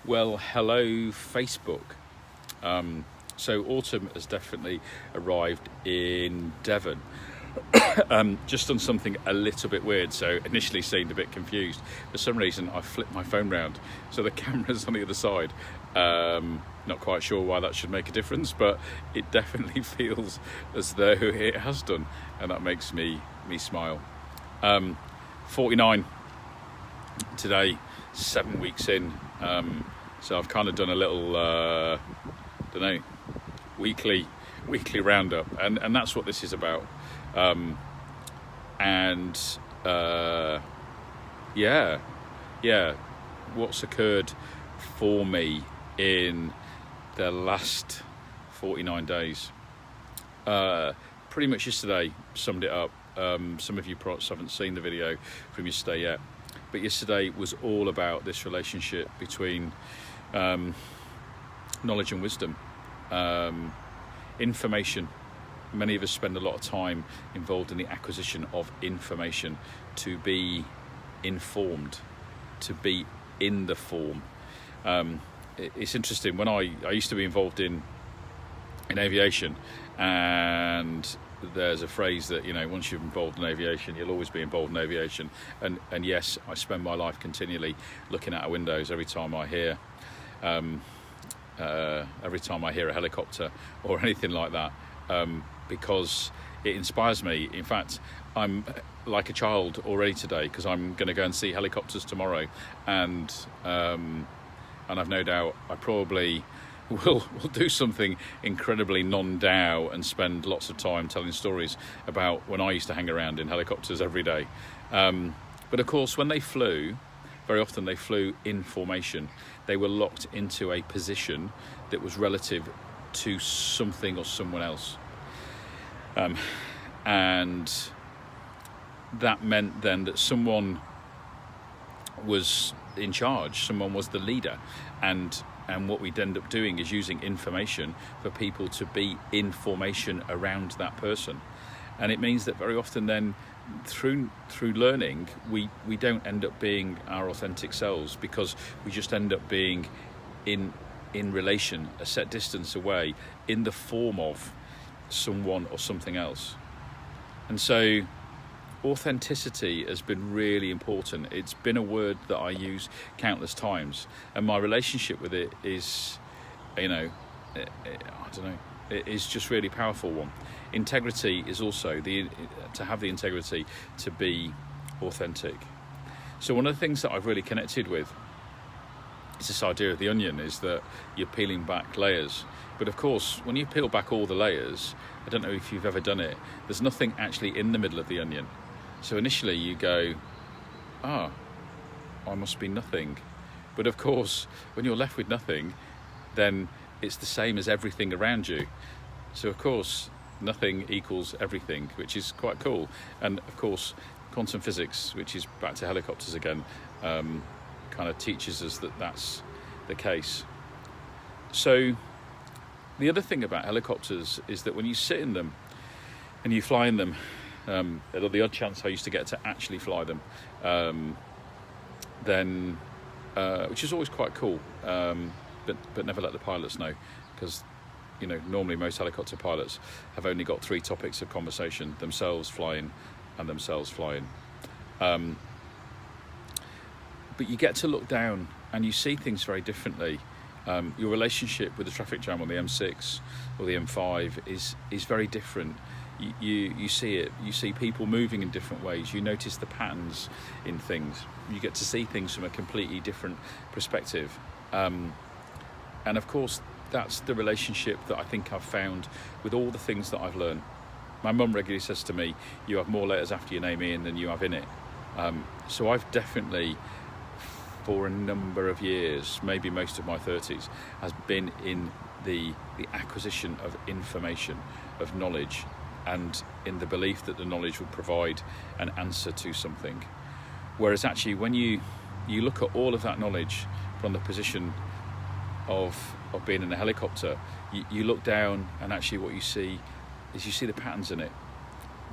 Well, hello Facebook. So autumn has definitely arrived in Devon. Just done something a little bit weird, so initially seemed a bit confused. For some reason I flipped my phone round so the camera's on the other side. Not quite sure why that should make a difference, but it definitely feels as though it has done, and that makes me smile. 49 today, 7 weeks in. So I've kind of done a little weekly roundup, and that's what this is about. What's occurred for me in the last 49 days. Pretty much yesterday summed it up. Some of you perhaps haven't seen the video from yesterday yet, but yesterday was all about this relationship between knowledge and wisdom. Information. Many of us spend a lot of time involved in the acquisition of information to be informed, to be in the form. It's interesting, when I used to be involved in aviation, and there's a phrase that, once you're involved in aviation, you'll always be involved in aviation. And yes, I spend my life continually looking out our windows every time I hear a helicopter or anything like that, because it inspires me. In fact, I'm like a child already today, because I'm going to go and see helicopters tomorrow, and I've no doubt I probably will do something incredibly non-Tao and spend lots of time telling stories about when I used to hang around in helicopters every day. But of course, when they flew, very often they flew in formation. They were locked into a position that was relative to something or someone else. And that meant then that someone was in charge, someone was the leader, and what we'd end up doing is using information for people to be in formation around that person. And it means that very often then, through learning, we don't end up being our authentic selves, because we just end up being in relation, a set distance away, in the form of someone or something else. And so authenticity has been really important. It's been a word that I use countless times, and my relationship with it is, it is just really powerful one. Integrity is also to have the integrity to be authentic. So one of the things that I've really connected with is this idea of the onion, is that you're peeling back layers. But of course, when you peel back all the layers, I don't know if you've ever done it, there's nothing actually in the middle of the onion. So initially you go, I must be nothing. But of course, when you're left with nothing, then it's the same as everything around you. So of course, nothing equals everything, which is quite cool. And of course, quantum physics, which is back to helicopters again, kind of teaches us that that's the case. So the other thing about helicopters is that when you sit in them and you fly in them, the odd chance I used to get to actually fly them, then which is always quite cool, but never let the pilots know, because normally most helicopter pilots have only got 3 topics of conversation: themselves flying and themselves flying. But you get to look down and you see things very differently. Your relationship with the traffic jam on the M6 or the M5 is very different. You see it. You see people moving in different ways. You notice the patterns in things. You get to see things from a completely different perspective. And of course, that's the relationship that I think I've found with all the things that I've learned. My mum regularly says to me, you have more letters after your name, Ian, than you have in it. So I've definitely, for a number of years, maybe most of my 30s, has been in the acquisition of information, of knowledge, and in the belief that the knowledge will provide an answer to something. Whereas actually, when you look at all of that knowledge from the position of being in a helicopter, you look down, and actually what you see is the patterns in it.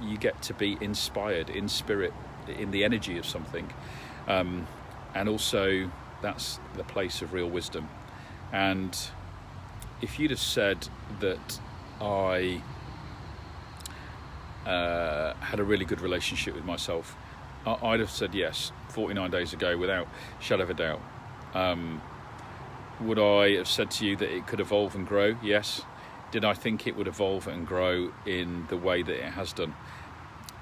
You get to be inspired in spirit, in the energy of something, and also that's the place of real wisdom. And if you'd have said that I had a really good relationship with myself, I'd have said yes 49 days ago without shadow of a doubt. Would I have said to you that it could evolve and grow? Yes. Did I think it would evolve and grow in the way that it has done?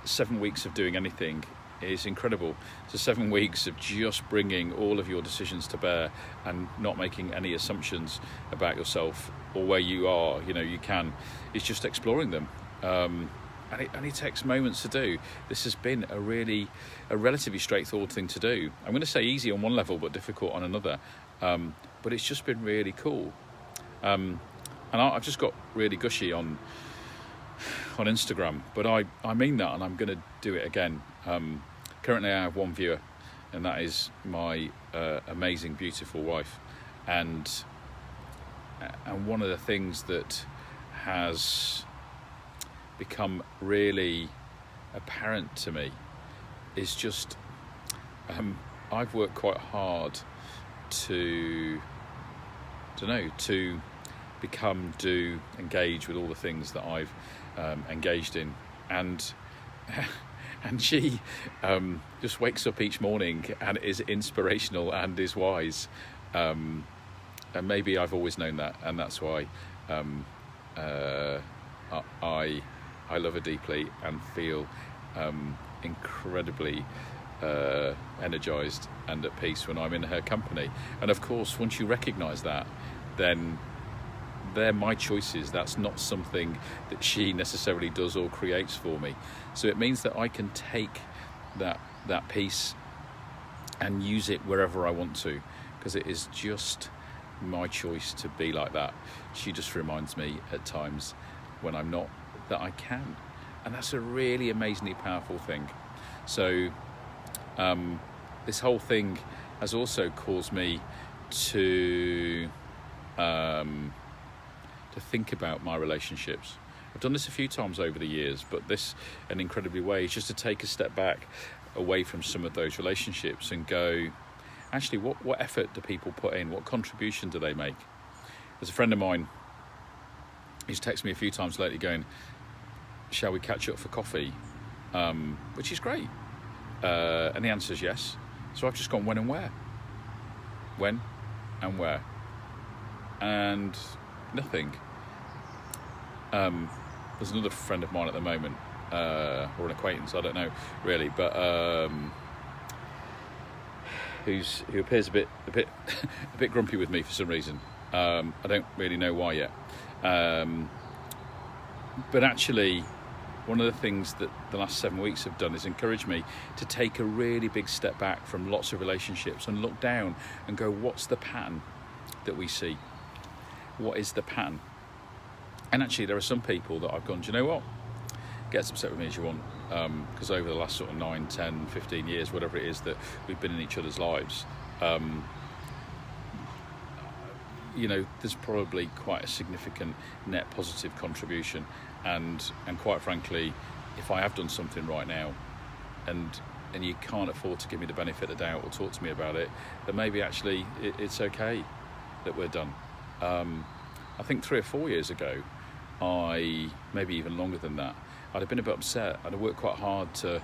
7 weeks of doing anything is incredible. So 7 weeks of just bringing all of your decisions to bear and not making any assumptions about yourself or where you are, you can. It's just exploring them. And it only takes moments to do. This has been a relatively straightforward thing to do. I'm going to say easy on one level, but difficult on another. But it's just been really cool. And I've just got really gushy on Instagram, but I mean that, and I'm going to do it again. Currently I have one viewer, and that is my amazing, beautiful wife. And one of the things that has become really apparent to me is just I've worked quite hard to become, do, engage with all the things that I've engaged in, and she just wakes up each morning and is inspirational and is wise, and maybe I've always known that, and that's why I love her deeply and feel incredibly energized and at peace when I'm in her company. And of course, once you recognize that, then they're my choices. That's not something that she necessarily does or creates for me. So it means that I can take that piece and use it wherever I want to, because it is just my choice to be like that. She just reminds me at times when I'm not that I can, and that's a really amazingly powerful thing. So this whole thing has also caused me to think about my relationships. I've done this a few times over the years, but this, an incredibly way, is just to take a step back away from some of those relationships and go, actually, what effort do people put in? What contribution do they make? There's a friend of mine who's texted me a few times lately going, shall we catch up for coffee? Which is great. And the answer is yes. So I've just gone, when and where? When and where? And nothing. There's another friend of mine at the moment, or an acquaintance, I don't know really, but who appears a bit a bit grumpy with me for some reason. I don't really know why yet. But actually, one of the things that the last 7 weeks have done is encourage me to take a really big step back from lots of relationships and look down and go, what's the pattern that we see? What is the pattern? And actually, there are some people that I've gone, do you know what? Get as upset with me as you want, because over the last sort of 9, 10, 15 years, whatever it is that we've been in each other's lives, there's probably quite a significant net positive contribution, and quite frankly, if I have done something right now, and you can't afford to give me the benefit of the doubt or talk to me about it, then maybe actually it's okay that we're done. I think 3 or 4 years ago, maybe even longer than that, I'd have been a bit upset. I'd have worked quite hard to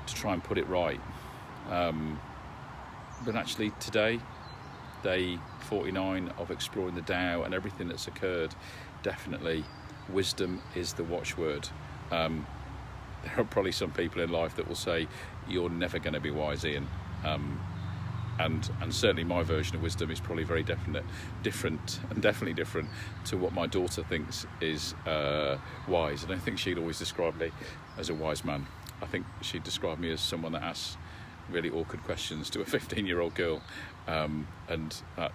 try and put it right. But actually today, day 49 of exploring the Tao and everything that's occurred, definitely wisdom is the watchword. There are probably some people in life that will say, you're never going to be wise, Ian. And certainly my version of wisdom is probably very definitely different to what my daughter thinks is wise. I don't think she'd always describe me as a wise man. I think she'd describe me as someone that asks really awkward questions to a 15-year-old girl. And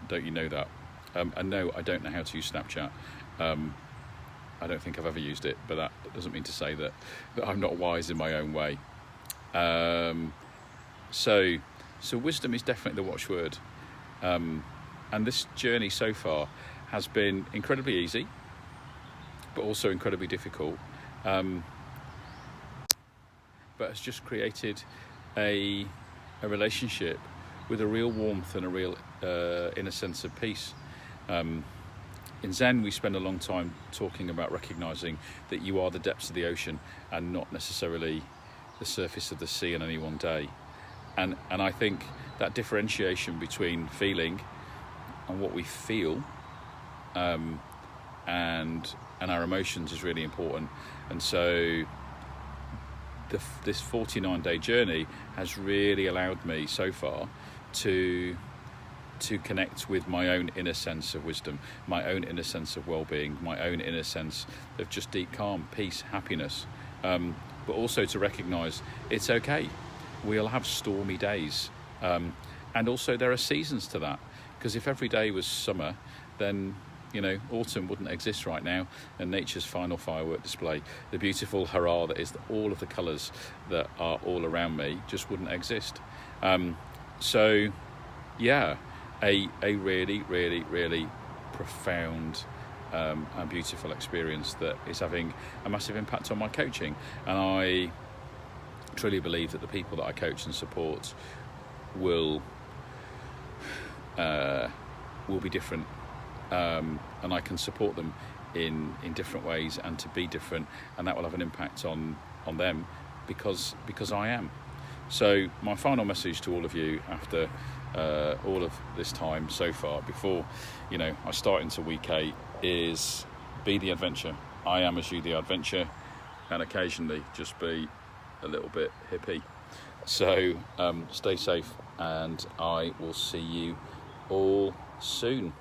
don't you know that? And no, I don't know how to use Snapchat. I don't think I've ever used it, but that doesn't mean to say that I'm not wise in my own way. So wisdom is definitely the watchword. And this journey so far has been incredibly easy, but also incredibly difficult. But has just created a relationship with a real warmth and a real inner sense of peace. In Zen, we spend a long time talking about recognizing that you are the depths of the ocean and not necessarily the surface of the sea in any one day. And I think that differentiation between feeling and what we feel and our emotions is really important. And so this 49-day journey has really allowed me so far to connect with my own inner sense of wisdom, my own inner sense of well-being, my own inner sense of just deep calm, peace, happiness, but also to recognise it's okay. We'll have stormy days, and also there are seasons to that, because if every day was summer, then autumn wouldn't exist right now, and nature's final firework display, the beautiful hurrah that is all of the colours that are all around me, just wouldn't exist. So yeah, a really, really, really profound and beautiful experience that is having a massive impact on my coaching. And I truly believe that the people that I coach and support will be different, and I can support them in different ways and to be different, and that will have an impact on them because I am. So my final message to all of you after all of this time so far, before I start into week 8, is be the adventure. I am as you the adventure, and occasionally just be a little bit hippie. So stay safe, and I will see you all soon.